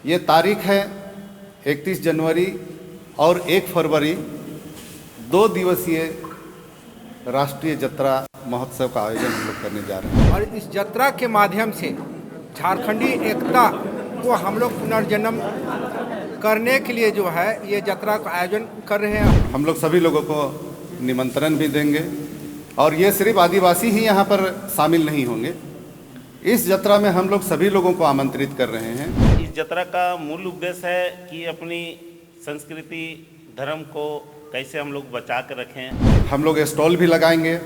ये तारीख है 31 जनवरी और 1 फरवरी 2 दिवसीय राष्ट्रीय जत्रा महोत्सव का आयोजन हम लोग करने जा रहे हैं। और इस जत्रा के माध्यम से झारखंडी एकता को हम लोग पुनर्जन्म करने के लिए जो है ये जत्रा का आयोजन कर रहे हैं। हम लोग सभी लोगों को निमंत्रण भी देंगे और ये सिर्फ आदिवासी ही यहाँ पर शामिल नहीं होंगे। इस जत्रा में हम लोग सभी लोगों को आमंत्रित कर रहे हैं। इस जत्रा का मूल उद्देश्य है कि अपनी संस्कृति धर्म को कैसे हम लोग बचा कर रखें। हम लोग स्टॉल भी लगाएंगे।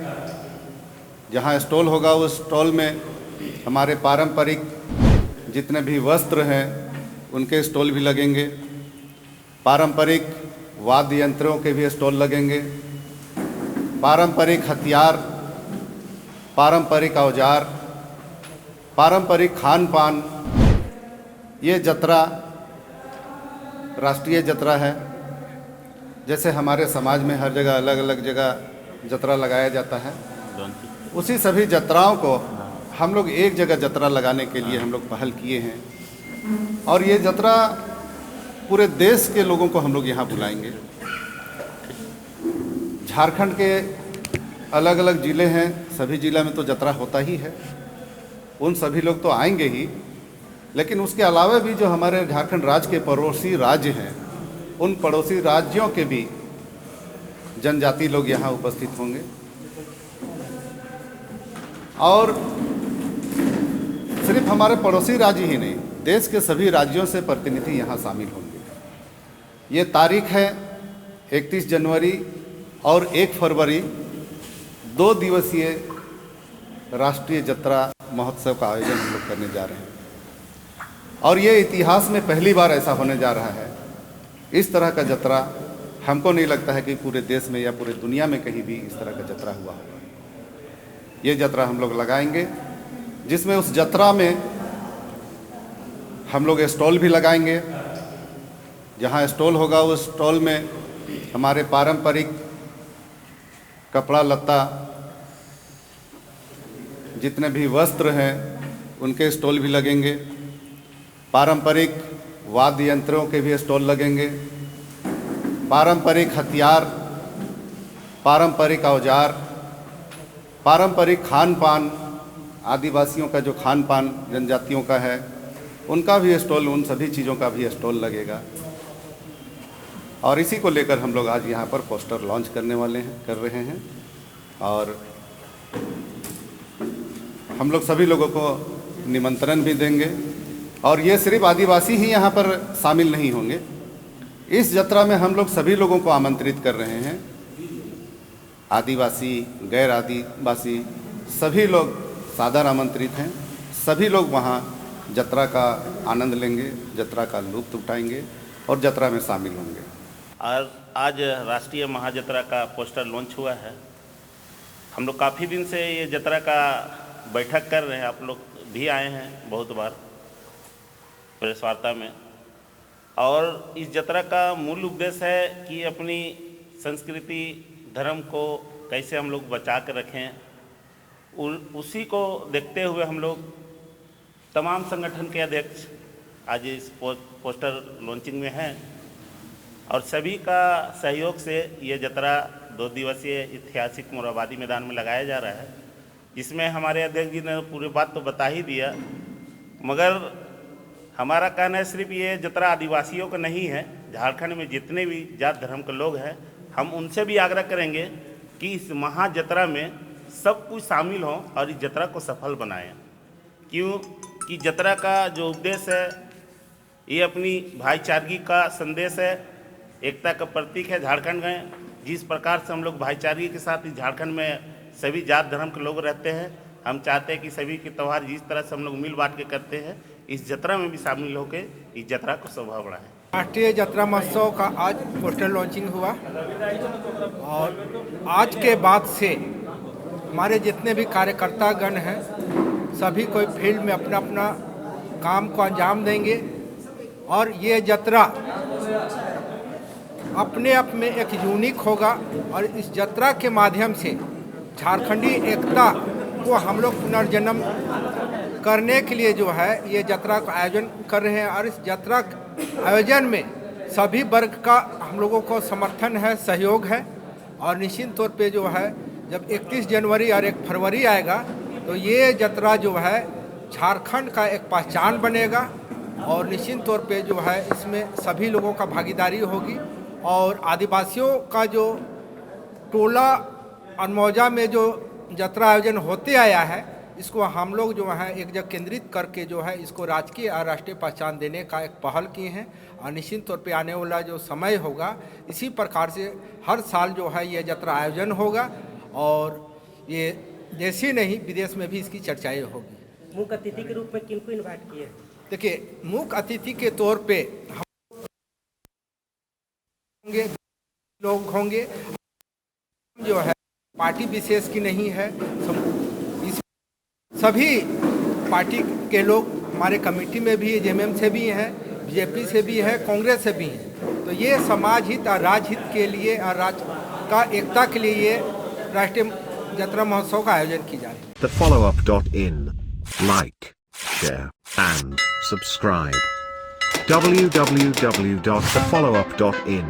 जहाँ स्टॉल होगा उस स्टॉल में हमारे पारंपरिक जितने भी वस्त्र हैं उनके स्टॉल भी लगेंगे। पारंपरिक वाद्य यंत्रों के भी स्टॉल लगेंगे। पारंपरिक हथियार, पारंपरिक औजार, पारंपरिक खान पान। ये जत्रा राष्ट्रीय जत्रा है। जैसे हमारे समाज में हर जगह अलग अलग जगह जत्रा लगाया जाता है, उसी सभी जत्राओं को हम लोग एक जगह जत्रा लगाने के लिए हम लोग पहल किए हैं। और ये जत्रा पूरे देश के लोगों को हम लोग यहाँ बुलाएंगे। झारखंड के अलग अलग ज़िले हैं, सभी ज़िला में तो जत्रा होता ही है, उन सभी लोग तो आएंगे ही, लेकिन उसके अलावा भी जो हमारे झारखंड राज्य के पड़ोसी राज्य हैं उन पड़ोसी राज्यों के भी जनजाति लोग यहाँ उपस्थित होंगे। और सिर्फ हमारे पड़ोसी राज्य ही नहीं, देश के सभी राज्यों से प्रतिनिधि यहाँ शामिल होंगे। ये तारीख है 31 जनवरी और 1 फरवरी 2 दिवसीय राष्ट्रीय जत्रा महोत्सव का आयोजन हम लोग करने जा रहे हैं। और ये इतिहास में पहली बार ऐसा होने जा रहा है। इस तरह का जत्रा हमको नहीं लगता है कि पूरे देश में या पूरे दुनिया में कहीं भी इस तरह का जत्रा हुआ होगा। ये जत्रा हम लोग लगाएंगे, जिसमें उस जत्रा में हम लोग स्टॉल भी लगाएंगे। जहाँ स्टॉल होगा उस स्टॉल में हमारे पारंपरिक कपड़ा लत्ता जितने भी वस्त्र हैं उनके स्टॉल भी लगेंगे। पारंपरिक वाद्य यंत्रों के भी स्टॉल लगेंगे। पारंपरिक हथियार, पारंपरिक औजार, पारंपरिक खान पान, आदिवासियों का जो खान पान जनजातियों का है उनका भी स्टॉल, उन सभी चीज़ों का भी स्टॉल लगेगा। और इसी को लेकर हम लोग आज यहाँ पर पोस्टर लॉन्च कर रहे हैं। और हम लोग सभी लोगों को निमंत्रण भी देंगे और ये सिर्फ आदिवासी ही यहाँ पर शामिल नहीं होंगे। इस जत्रा में हम लोग सभी लोगों को आमंत्रित कर रहे हैं। आदिवासी, गैर आदिवासी सभी लोग सादर आमंत्रित हैं। सभी लोग वहाँ जत्रा का आनंद लेंगे, जत्रा का लुत्फ़ उठाएंगे और जत्रा में शामिल होंगे। और आज राष्ट्रीय महाजत्रा का पोस्टर लॉन्च हुआ है। हम लोग काफ़ी दिन से ये जत्रा का बैठक कर रहे हैं। आप लोग भी आए हैं बहुत बार प्रेस वार्ता में। और इस जत्रा का मूल उद्देश्य है कि अपनी संस्कृति धर्म को कैसे हम लोग बचा कर रखें। उसी को देखते हुए हम लोग तमाम संगठन के अध्यक्ष आज इस पोस्टर लॉन्चिंग में हैं और सभी का सहयोग से ये जत्रा 2 दिवसीय ऐतिहासिक मोरहाबादी मैदान में लगाया जा रहा है। जिसमें हमारे अध्यक्ष जी ने पूरी बात तो बता ही दिया, मगर हमारा कहना है सिर्फ ये जत्रा आदिवासियों का नहीं है। झारखंड में जितने भी जात धर्म के लोग हैं हम उनसे भी आग्रह करेंगे कि इस महाजत्रा में सब कुछ शामिल हों और इस जत्रा को सफल बनाएं। क्यों कि जत्रा का जो उद्देश्य है ये अपनी भाईचारगी का संदेश है, एकता का प्रतीक है। झारखंड में जिस प्रकार से हम लोग भाईचारगी के साथ इस झारखंड में सभी जात धर्म के लोग रहते हैं, हम चाहते हैं कि सभी के त्यौहार जिस तरह से हम लोग मिल बांट के करते हैं इस जत्रा में भी शामिल होकर इस जत्रा को शोभा बढ़ाएं। राष्ट्रीय जत्रा महोत्सव का आज पोस्टर लॉन्चिंग हुआ और आज के बाद से हमारे जितने भी कार्यकर्तागण हैं सभी कोई फील्ड में अपना अपना काम को अंजाम देंगे। और ये जत्रा अपने आप में एक यूनिक होगा और इस जत्रा के माध्यम से झारखंडी एकता को हम लोग पुनर्जन्म करने के लिए जो है ये यात्रा का आयोजन कर रहे हैं। और इस यात्रा आयोजन में सभी वर्ग का हम लोगों को समर्थन है, सहयोग है। और निश्चित तौर पे जो है जब 31 जनवरी और 1 फरवरी आएगा तो ये यात्रा जो है झारखंड का एक पहचान बनेगा। और निश्चित तौर पे जो है इसमें सभी लोगों का भागीदारी होगी। और आदिवासियों का जो टोला अनमौजा में जो यात्रा आयोजन होते आया है, इसको हम लोग जो है एक जगह केंद्रित करके जो है इसको राजकीय और राष्ट्रीय पहचान देने का एक पहल किए हैं। और निश्चित तौर पे आने वाला जो समय होगा इसी प्रकार से हर साल जो है ये यात्रा आयोजन होगा। और ये देश ही नहीं विदेश में भी इसकी चर्चाएँ होगी। मुख्य अतिथि के रूप में किनको इन्वाइट किए? देखिए, मुख्य अतिथि के तौर पे हम लोग होंगे जो है पार्टी विशेष की नहीं है, सभी पार्टी के लोग हमारे कमेटी में भी, जेएमएम से भी हैं, बीजेपी से भी है, कांग्रेस से भी हैं। तो ये समाज हित और राज्य हित के लिए और राज्य का एकता के लिए ये राष्ट्रीय यात्रा महोत्सव का आयोजन की जा रही है। thefollowup.in, like, share and subscribe. www.thefollowup.in